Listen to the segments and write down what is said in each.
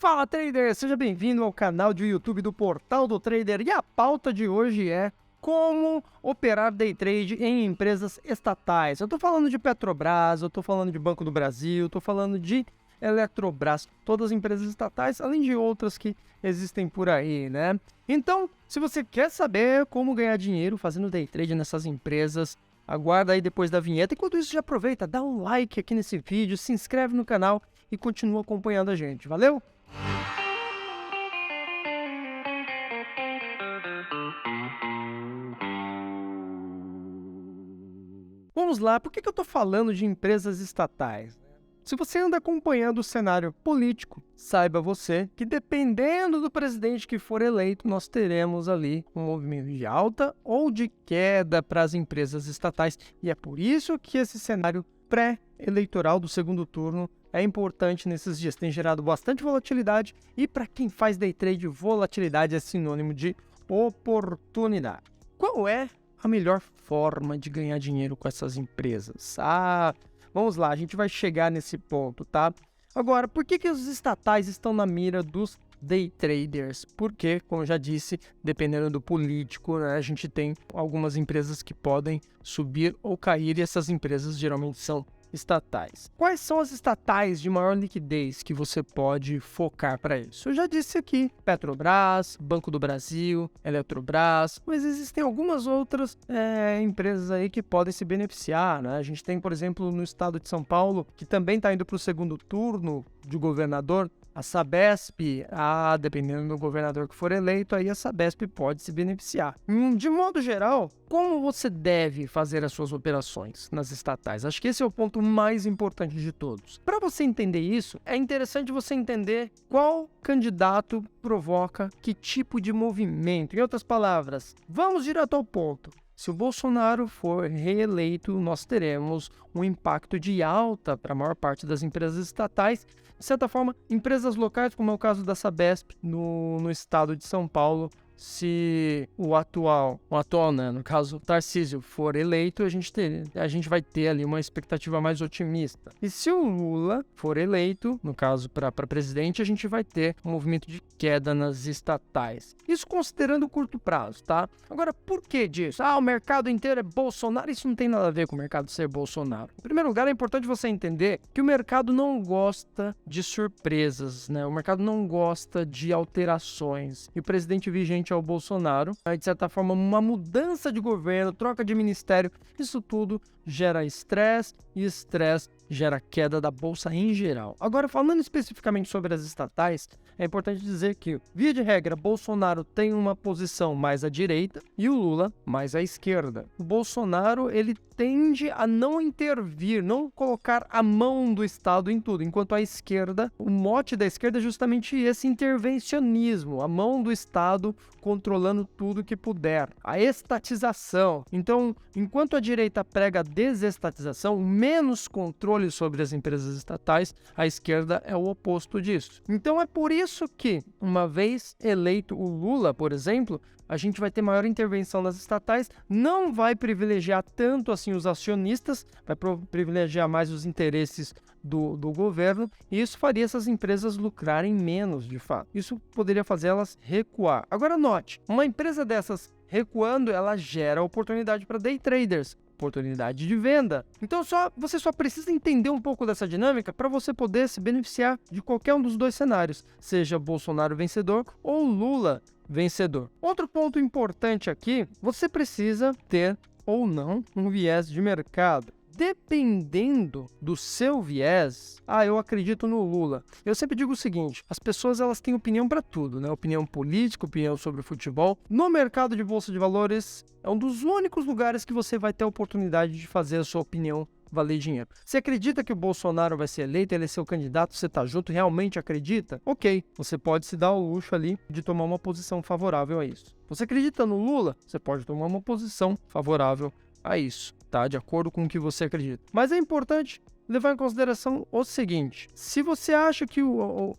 Fala, trader! Seja bem-vindo ao canal de YouTube do Portal do Trader. E a pauta de hoje é como operar day trade em empresas estatais. Eu estou falando de Petrobras, eu estou falando de Banco do Brasil, estou falando de Eletrobras, todas as empresas estatais, além de outras que existem por aí, né? Então, se você quer saber como ganhar dinheiro fazendo day trade nessas empresas, aguarda aí depois da vinheta. Enquanto isso, já aproveita, dá um like aqui nesse vídeo, se inscreve no canal e continua acompanhando a gente. Valeu? Vamos lá, por que eu estou falando de empresas estatais? Se você anda acompanhando o cenário político, saiba você que dependendo do presidente que for eleito, nós teremos ali um movimento de alta ou de queda para as empresas estatais. E é por isso que esse cenário pré-eleitoral do segundo turno é importante nesses dias. Tem gerado bastante volatilidade e para quem faz day trade, volatilidade é sinônimo de oportunidade. Qual é a melhor forma de ganhar dinheiro com essas empresas? Vamos lá, a gente vai chegar nesse ponto, tá? Agora, por que os estatais estão na mira dos day traders? Porque, como eu já disse, dependendo do político, né, a gente tem algumas empresas que podem subir ou cair e essas empresas geralmente são estatais. Quais são as estatais de maior liquidez que você pode focar para isso? Eu já disse aqui, Petrobras, Banco do Brasil, Eletrobras, mas existem algumas outras empresas aí que podem se beneficiar, né? A gente tem, por exemplo, no estado de São Paulo, que também está indo para o segundo turno de governador, a Sabesp, dependendo do governador que for eleito, aí a Sabesp pode se beneficiar. De modo geral, como você deve fazer as suas operações nas estatais? Acho que esse é o ponto mais importante de todos. Para você entender isso, é interessante você entender qual candidato provoca que tipo de movimento. Em outras palavras, vamos direto ao ponto. Se o Bolsonaro for reeleito, nós teremos um impacto de alta para a maior parte das empresas estatais. De certa forma, empresas locais, como é o caso da Sabesp, no estado de São Paulo, se o atual, né, no caso Tarcísio, for eleito, a gente vai ter ali uma expectativa mais otimista. E se o Lula for eleito, no caso para presidente, a gente vai ter um movimento de queda nas estatais. Isso considerando o curto prazo, tá? Agora, por que disso? O mercado inteiro é Bolsonaro. Isso não tem nada a ver com o mercado ser Bolsonaro. Em primeiro lugar, é importante você entender que o mercado não gosta de surpresas, né? O mercado não gosta de alterações. E o presidente vigente é o Bolsonaro. De certa forma, uma mudança de governo, troca de ministério, isso tudo gera estresse e estresse gera queda da bolsa em geral. Agora, falando especificamente sobre as estatais, é importante dizer que, via de regra, Bolsonaro tem uma posição mais à direita e o Lula mais à esquerda. O Bolsonaro, ele tende a não intervir, não colocar a mão do Estado em tudo, enquanto a esquerda, o mote da esquerda é justamente esse intervencionismo, a mão do Estado controlando tudo que puder, a estatização. Então, enquanto a direita prega a desestatização, menos controle sobre as empresas estatais, a esquerda é o oposto disso. Então é por isso que, uma vez eleito o Lula, por exemplo, a gente vai ter maior intervenção nas estatais, não vai privilegiar tanto assim os acionistas, vai privilegiar mais os interesses do governo, e isso faria essas empresas lucrarem menos, de fato. Isso poderia fazer elas recuar. Agora note, uma empresa dessas recuando, ela gera oportunidade para day traders, oportunidade de venda. Então você só precisa entender um pouco dessa dinâmica para você poder se beneficiar de qualquer um dos dois cenários, seja Bolsonaro vencedor ou Lula vencedor. Outro ponto importante aqui, você precisa ter ou não um viés de mercado. Dependendo do seu viés, eu acredito no Lula. Eu sempre digo o seguinte, as pessoas elas têm opinião para tudo, né? Opinião política, opinião sobre futebol. No mercado de bolsa de valores, é um dos únicos lugares que você vai ter a oportunidade de fazer a sua opinião valer dinheiro. Você acredita que o Bolsonaro vai ser eleito, ele é seu candidato, você tá junto, realmente acredita? Ok, você pode se dar o luxo ali de tomar uma posição favorável a isso. Você acredita no Lula? Você pode tomar uma posição favorável a isso, tá? De acordo com o que você acredita. Mas é importante levar em consideração o seguinte, se você acha que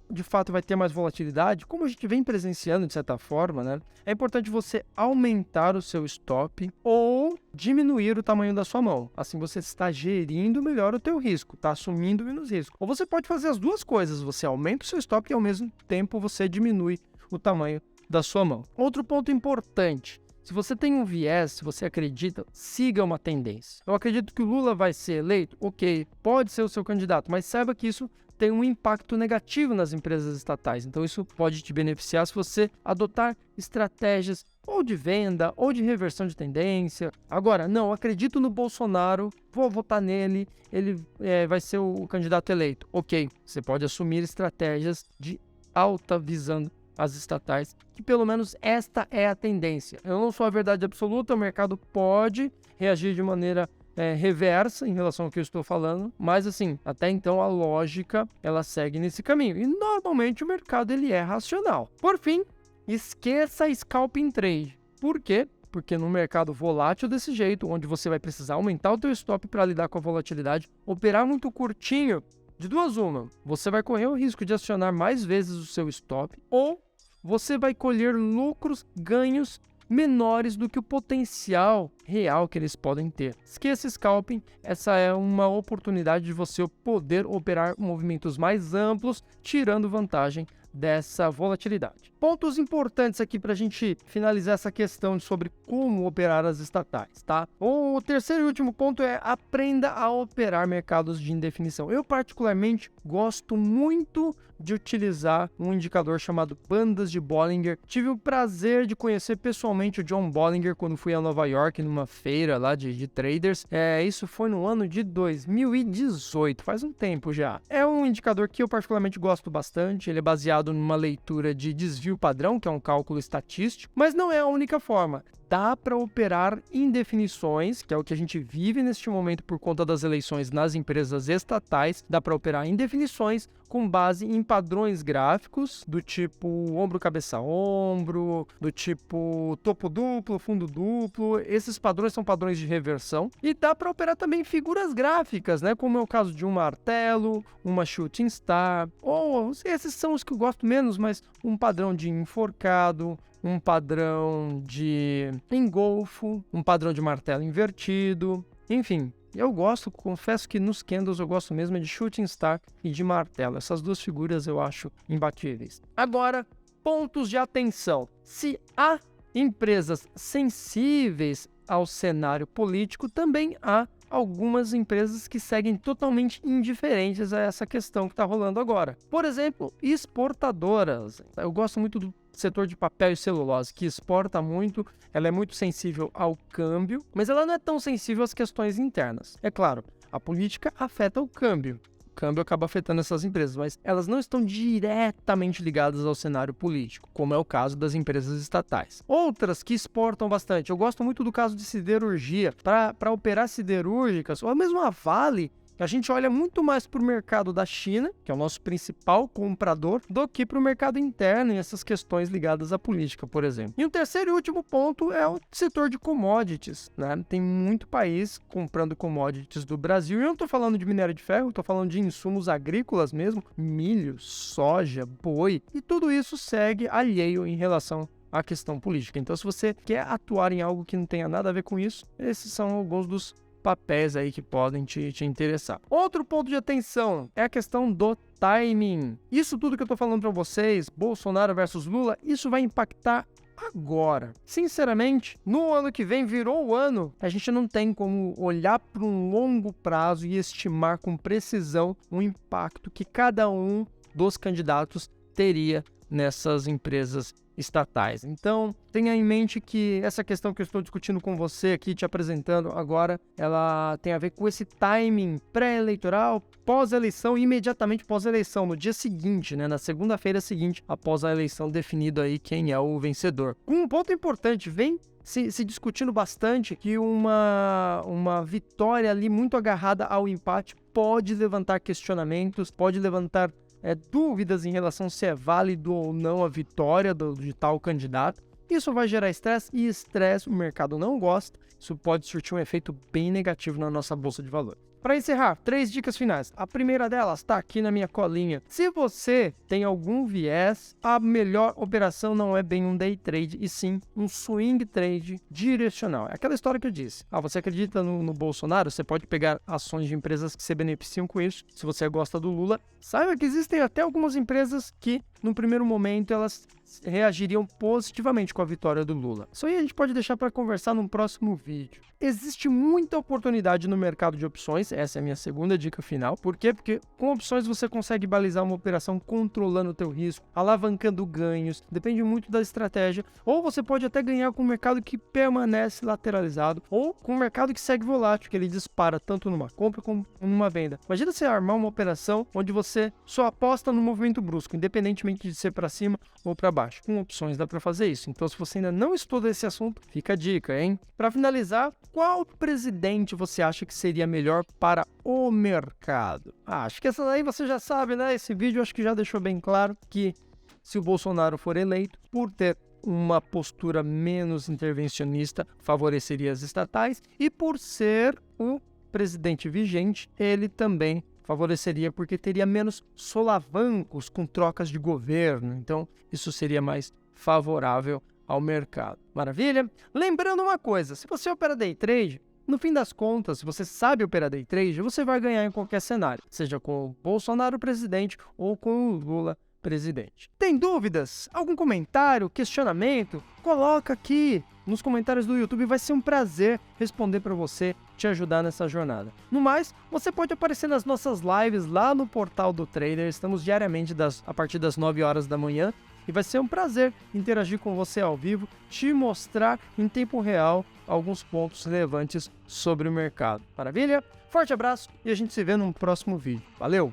de fato vai ter mais volatilidade, como a gente vem presenciando de certa forma, né? É importante você aumentar o seu stop ou ou diminuir o tamanho da sua mão. Assim você está gerindo melhor o teu risco, está assumindo menos risco. Ou você pode fazer as duas coisas, você aumenta o seu stop e ao mesmo tempo você diminui o tamanho da sua mão. Outro ponto importante, se você tem um viés, se você acredita, siga uma tendência. Eu acredito que o Lula vai ser eleito, ok, pode ser o seu candidato, mas saiba que isso tem um impacto negativo nas empresas estatais. Então isso pode te beneficiar se você adotar estratégias ou de venda ou de reversão de tendência. Agora, não, acredito no Bolsonaro, vou votar nele, ele vai ser o candidato eleito. Ok, você pode assumir estratégias de alta visando as estatais, que pelo menos esta é a tendência. Eu não sou a verdade absoluta, o mercado pode reagir de maneira reversa em relação ao que eu estou falando, mas assim, até então a lógica ela segue nesse caminho e normalmente o mercado ele é racional. Por fim, esqueça scalping trade. Por quê? Porque no mercado volátil desse jeito, onde você vai precisar aumentar o teu stop para lidar com a volatilidade, operar muito curtinho, de duas uma, você vai correr o risco de acionar mais vezes o seu stop ou você vai colher lucros, ganhos menores do que o potencial real que eles podem ter. Esqueça scalping, essa é uma oportunidade de você poder operar movimentos mais amplos, tirando vantagem dessa volatilidade. Pontos importantes aqui para a gente finalizar essa questão sobre como operar as estatais, tá? O terceiro e último ponto é aprenda a operar mercados de indefinição. Eu particularmente gosto muito de utilizar um indicador chamado bandas de Bollinger. Tive o prazer de conhecer pessoalmente o John Bollinger quando fui a Nova York numa feira lá de traders. Isso foi no ano de 2018, faz um tempo já. É um indicador que eu particularmente gosto bastante, ele é baseado numa leitura de desvio padrão, que é um cálculo estatístico, mas não é a única forma. Dá para operar indefinições, que é o que a gente vive neste momento por conta das eleições nas empresas estatais. Dá para operar indefinições com base em padrões gráficos do tipo ombro, cabeça, ombro, do tipo topo duplo, fundo duplo. Esses padrões são padrões de reversão. E dá para operar também figuras gráficas, né? Como é o caso de um martelo, uma shooting star, ou esses são os que eu gosto menos, mas um padrão de enforcado, um padrão de engolfo, um padrão de martelo invertido, enfim. Eu gosto, confesso que nos candles eu gosto mesmo de shooting star e de martelo. Essas duas figuras eu acho imbatíveis. Agora, pontos de atenção. Se há empresas sensíveis ao cenário político, também há algumas empresas que seguem totalmente indiferentes a essa questão que está rolando agora. Por exemplo, exportadoras. Eu gosto muito do setor de papel e celulose, que exporta muito, ela é muito sensível ao câmbio, mas ela não é tão sensível às questões internas. É claro, a política afeta o câmbio. O câmbio acaba afetando essas empresas, mas elas não estão diretamente ligadas ao cenário político, como é o caso das empresas estatais. Outras que exportam bastante, eu gosto muito do caso de siderurgia. Para operar siderúrgicas, ou mesmo a Vale, a gente olha muito mais para o mercado da China, que é o nosso principal comprador, do que para o mercado interno e essas questões ligadas à política, por exemplo. E o terceiro e último ponto é o setor de commodities, né? Tem muito país comprando commodities do Brasil, e eu não estou falando de minério de ferro, estou falando de insumos agrícolas mesmo, milho, soja, boi, e tudo isso segue alheio em relação à questão política. Então, se você quer atuar em algo que não tenha nada a ver com isso, esses são alguns dos papéis aí que podem te interessar. Outro ponto de atenção é a questão do timing. Isso tudo que eu tô falando para vocês, Bolsonaro versus Lula, isso vai impactar agora. Sinceramente, no ano que vem virou o ano, a gente não tem como olhar para um longo prazo e estimar com precisão o impacto que cada um dos candidatos teria nessas empresas estatais. Então, tenha em mente que essa questão que eu estou discutindo com você aqui, te apresentando agora, ela tem a ver com esse timing pré-eleitoral, pós-eleição, imediatamente pós-eleição, no dia seguinte, né, na segunda-feira seguinte, após a eleição, definido aí quem é o vencedor. Um ponto importante, vem se discutindo bastante que uma vitória ali muito agarrada ao empate pode levantar questionamentos, pode levantar dúvidas em relação se é válido ou não a vitória de tal candidato. Isso vai gerar estresse, e estresse o mercado não gosta. Isso pode surtir um efeito bem negativo na nossa bolsa de valores. Para encerrar, 3 dicas finais. A primeira delas está aqui na minha colinha. Se você tem algum viés, a melhor operação não é bem um day trade, e sim um swing trade direcional. É aquela história que eu disse. Você acredita no Bolsonaro? Você pode pegar ações de empresas que se beneficiam com isso. Se você gosta do Lula, saiba que existem até algumas empresas que, no primeiro momento, elas reagiriam positivamente com a vitória do Lula. Isso aí a gente pode deixar para conversar num próximo vídeo. Existe muita oportunidade no mercado de opções, essa é a minha segunda dica final. Por quê? Porque com opções você consegue balizar uma operação controlando o teu risco, alavancando ganhos, depende muito da estratégia, ou você pode até ganhar com um mercado que permanece lateralizado, ou com um mercado que segue volátil, que ele dispara tanto numa compra como numa venda. Imagina você armar uma operação onde você só aposta no movimento brusco, independentemente de ser para cima ou para baixo. Com opções dá para fazer isso. Então, se você ainda não estuda esse assunto, fica a dica, hein? Para finalizar, qual presidente você acha que seria melhor para o mercado? Acho que essa daí você já sabe, né? Esse vídeo acho que já deixou bem claro que se o Bolsonaro for eleito, por ter uma postura menos intervencionista, favoreceria as estatais, e por ser o presidente vigente, ele também favoreceria porque teria menos solavancos com trocas de governo. Então, isso seria mais favorável ao mercado. Maravilha? Lembrando uma coisa, se você opera day trade, no fim das contas, se você sabe operar day trade, você vai ganhar em qualquer cenário, seja com o Bolsonaro presidente ou com o Lula presidente. Tem dúvidas? Algum comentário, questionamento? Coloca aqui nos comentários do YouTube, vai ser um prazer responder para você, te ajudar nessa jornada. No mais, você pode aparecer nas nossas lives lá no portal do Trader, estamos diariamente a partir das 9 horas da manhã, e vai ser um prazer interagir com você ao vivo, te mostrar em tempo real alguns pontos relevantes sobre o mercado. Maravilha? Forte abraço e a gente se vê num próximo vídeo. Valeu!